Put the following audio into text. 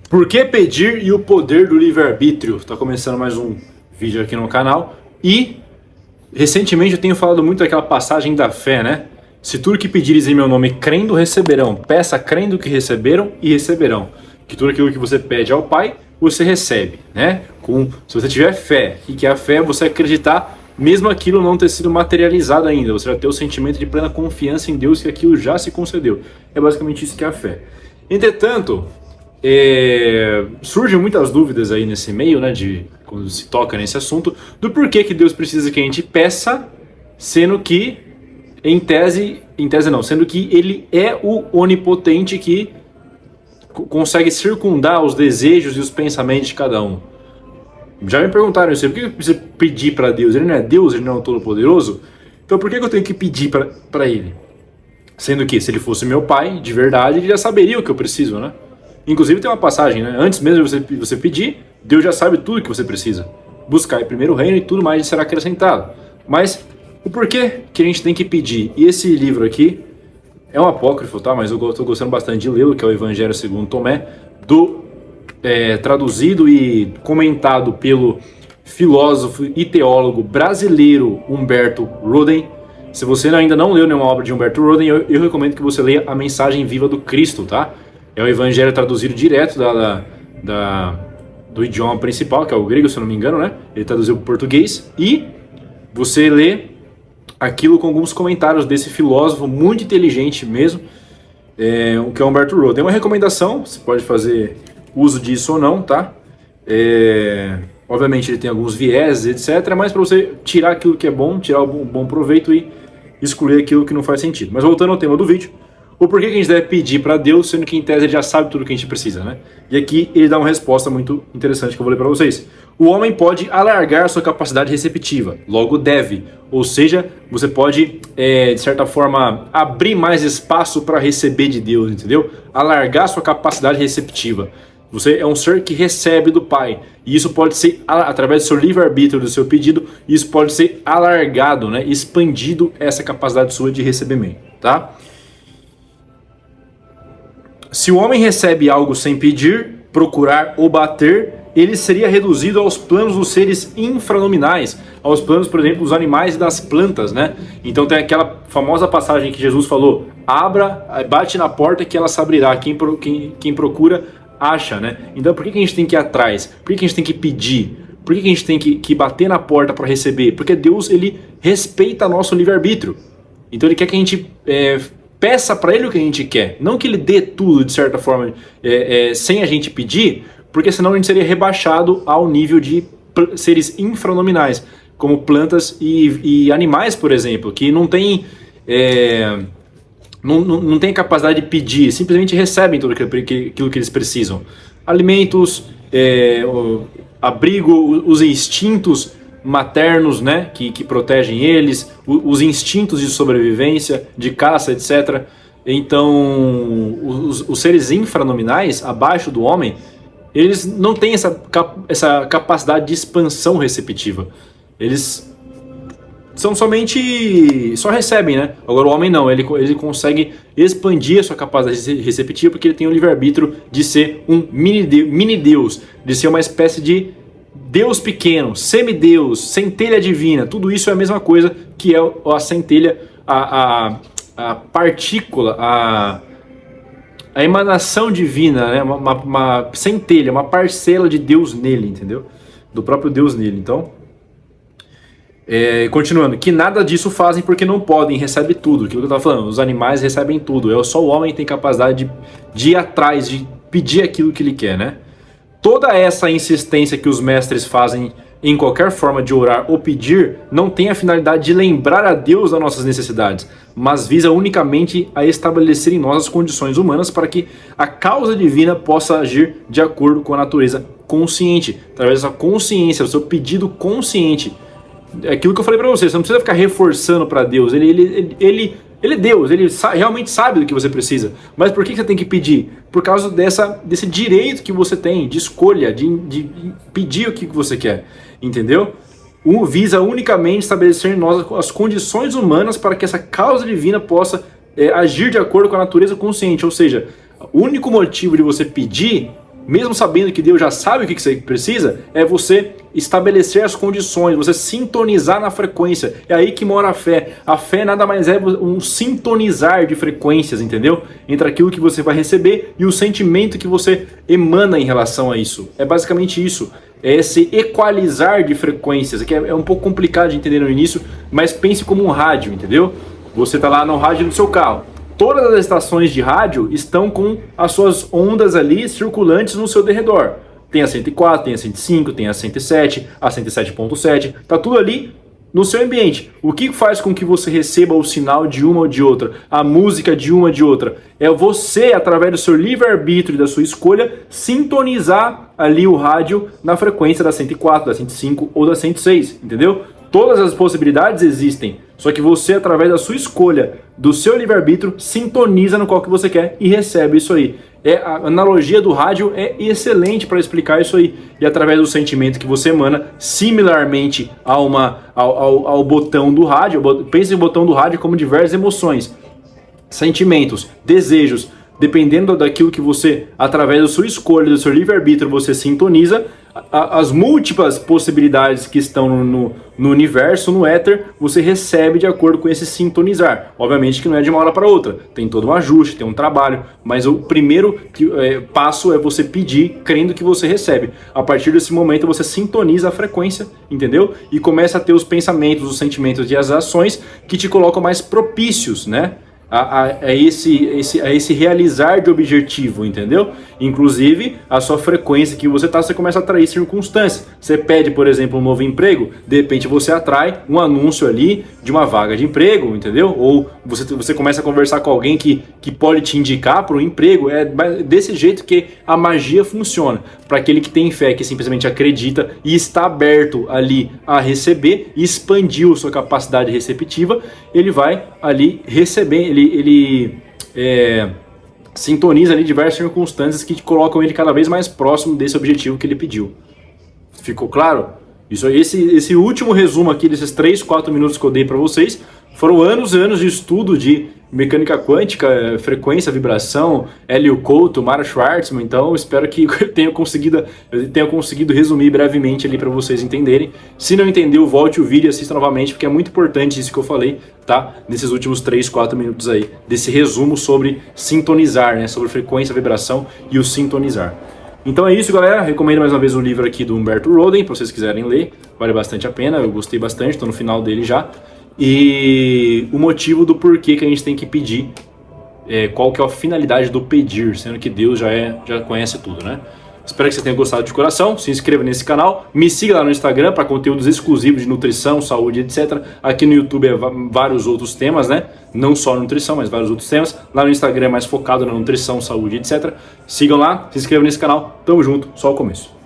Por que pedir e o poder do livre-arbítrio? Está começando mais um vídeo aqui no canal. E recentemente eu tenho falado muito daquela passagem da fé, né? Se tudo que pedires em meu nome crendo, receberão. Peça crendo que receberam e receberão. Que tudo aquilo que você pede ao Pai, você recebe, né? Se você tiver fé. E que a fé é você acreditar, mesmo aquilo não ter sido materializado ainda. Você já ter o sentimento de plena confiança em Deus que aquilo já se concedeu. É basicamente isso que é a fé. Entretanto, surgem muitas dúvidas aí nesse meio, né, quando se toca nesse assunto, do porquê que Deus precisa que a gente peça, sendo que, sendo que Ele é o onipotente que consegue circundar os desejos e os pensamentos de cada um. Já me perguntaram isso, por que eu preciso pedir para Deus? Ele não é Deus, Ele não é o Todo-Poderoso? Então por que eu tenho que pedir para Ele? Sendo que, se Ele fosse meu Pai, de verdade, Ele já saberia o que eu preciso, né? Inclusive tem uma passagem, né? Antes mesmo de você pedir, Deus já sabe tudo que você precisa. Buscar primeiro o reino e tudo mais será acrescentado. Mas o porquê que a gente tem que pedir? E esse livro aqui é um apócrifo, tá? Mas eu estou gostando bastante de lê-lo, que é o Evangelho segundo Tomé, traduzido e comentado pelo filósofo e teólogo brasileiro Humberto Roden. Se você ainda não leu nenhuma obra de Humberto Roden, eu recomendo que você leia A Mensagem Viva do Cristo, tá? É o Evangelho traduzido direto do idioma principal, que é o grego, se eu não me engano, né? Ele traduziu para o português. E você lê aquilo com alguns comentários desse filósofo muito inteligente mesmo, que é o Humberto Roden. É uma recomendação, você pode fazer uso disso ou não, tá? Obviamente ele tem alguns vieses, etc. Mas para você tirar aquilo que é bom, tirar o bom proveito e excluir aquilo que não faz sentido. Mas voltando ao tema do vídeo, o porquê que a gente deve pedir para Deus, sendo que em tese ele já sabe tudo que a gente precisa, né? E aqui ele dá uma resposta muito interessante que eu vou ler para vocês. O homem pode alargar sua capacidade receptiva, logo deve. Ou seja, você pode, de certa forma, abrir mais espaço para receber de Deus, entendeu? Alargar sua capacidade receptiva. Você é um ser que recebe do Pai. E isso pode ser, através do seu livre-arbítrio, do seu pedido, isso pode ser alargado, né? Expandido essa capacidade sua de recebimento, tá? Se o homem recebe algo sem pedir, procurar ou bater, ele seria reduzido aos planos dos seres infranominais, aos planos, por exemplo, dos animais e das plantas, né? Então tem aquela famosa passagem que Jesus falou: abra, bate na porta que ela se abrirá, quem procura, acha, né? Então por que a gente tem que ir atrás? Por que a gente tem que pedir? Por que a gente tem que bater na porta para receber? Porque Deus, ele respeita nosso livre-arbítrio. Então ele quer que a gente peça para ele o que a gente quer, não que ele dê tudo de certa forma sem a gente pedir, porque senão a gente seria rebaixado ao nível de seres infranominais, como plantas e animais, por exemplo, que não tem não tem capacidade de pedir, simplesmente recebem tudo aquilo que eles precisam. Alimentos, abrigo, os instintos maternos, né, que protegem eles, os instintos de sobrevivência, de caça, etc. Então, os seres infranominais, abaixo do homem, eles não têm essa capacidade de expansão receptiva. Eles só recebem, né? Agora o homem não, ele consegue expandir a sua capacidade receptiva porque ele tem o livre-arbítrio de ser um mini-deus, de ser uma espécie de Deus pequeno, semideus, centelha divina. Tudo isso é a mesma coisa que é a centelha, a partícula, a emanação divina, né? Uma centelha, uma parcela de Deus nele, entendeu? Do próprio Deus nele. Então, continuando, que nada disso fazem porque não podem, recebe tudo. Aquilo que eu estava falando, os animais recebem tudo. Só o homem tem capacidade de ir atrás, de pedir aquilo que ele quer, né? Toda essa insistência que os mestres fazem em qualquer forma de orar ou pedir não tem a finalidade de lembrar a Deus das nossas necessidades, mas visa unicamente a estabelecer em nós as condições humanas para que a causa divina possa agir de acordo com a natureza consciente, através dessa consciência, do seu pedido consciente. É aquilo que eu falei para você não precisa ficar reforçando para Deus, ele é Deus, ele realmente sabe do que você precisa. Mas por que você tem que pedir? Por causa desse direito que você tem de escolha, de pedir o que você quer, entendeu? Visa unicamente estabelecer em nós as condições humanas para que essa causa divina possa agir de acordo com a natureza consciente. Ou seja, o único motivo de você pedir mesmo sabendo que Deus já sabe o que você precisa, é você estabelecer as condições, você sintonizar na frequência. É aí que mora a fé. A fé nada mais é um sintonizar de frequências, entendeu? Entre aquilo que você vai receber e o sentimento que você emana em relação a isso. É basicamente isso. É esse equalizar de frequências, que é um pouco complicado de entender no início, mas pense como um rádio, entendeu? Você está lá no rádio do seu carro. Todas as estações de rádio estão com as suas ondas ali circulantes no seu derredor. Tem a 104, tem a 105, tem a 107, a 107.7, tá tudo ali no seu ambiente. O que faz com que você receba o sinal de uma ou de outra, a música de uma ou de outra? É você, através do seu livre-arbítrio e da sua escolha, sintonizar ali o rádio na frequência da 104, da 105 ou da 106, entendeu? Todas as possibilidades existem, só que você, através da sua escolha, do seu livre-arbítrio, sintoniza no qual que você quer e recebe isso aí. A analogia do rádio é excelente para explicar isso aí. E através do sentimento que você emana, similarmente ao botão do rádio, pense no botão do rádio como diversas emoções, sentimentos, desejos. Dependendo daquilo que você, através da sua escolha, do seu livre-arbítrio, você sintoniza, as múltiplas possibilidades que estão no universo, no éter, você recebe de acordo com esse sintonizar. Obviamente que não é de uma hora para outra, tem todo um ajuste, tem um trabalho, mas o primeiro passo é você pedir, crendo que você recebe. A partir desse momento você sintoniza a frequência, entendeu? E começa a ter os pensamentos, os sentimentos e as ações que te colocam mais propícios, né? A esse realizar de objetivo, entendeu? Inclusive, a sua frequência que você você começa a atrair circunstâncias. Você pede, por exemplo, um novo emprego, de repente você atrai um anúncio ali de uma vaga de emprego, entendeu? Ou você começa a conversar com alguém que pode te indicar para um emprego. É desse jeito que a magia funciona. Para aquele que tem fé, que simplesmente acredita e está aberto ali a receber e expandiu sua capacidade receptiva, ele vai ali receber, ele sintoniza ali diversas circunstâncias que colocam ele cada vez mais próximo desse objetivo que ele pediu. Ficou claro? Esse último resumo aqui desses 3, 4 minutos que eu dei para vocês foram anos e anos de estudo de mecânica quântica, frequência, vibração, Hélio Couto, Mara Schwartzman. Então espero que eu tenha conseguido resumir brevemente ali para vocês entenderem. Se não entendeu, volte o vídeo e assista novamente, porque é muito importante isso que eu falei, tá? Nesses últimos 3, 4 minutos aí, desse resumo sobre sintonizar, né? Sobre frequência, vibração e o sintonizar. Então é isso, galera. Recomendo mais uma vez o livro aqui do Humberto Roden, para vocês quiserem ler. Vale bastante a pena, eu gostei bastante, estou no final dele já. E o motivo do porquê que a gente tem que pedir, qual que é a finalidade do pedir, sendo que Deus já conhece tudo, né? Espero que você tenha gostado de coração, se inscreva nesse canal, me siga lá no Instagram para conteúdos exclusivos de nutrição, saúde, etc. Aqui no YouTube vários outros temas, né? Não só nutrição, mas vários outros temas. Lá no Instagram é mais focado na nutrição, saúde, etc. Sigam lá, se inscrevam nesse canal, tamo junto, só o começo.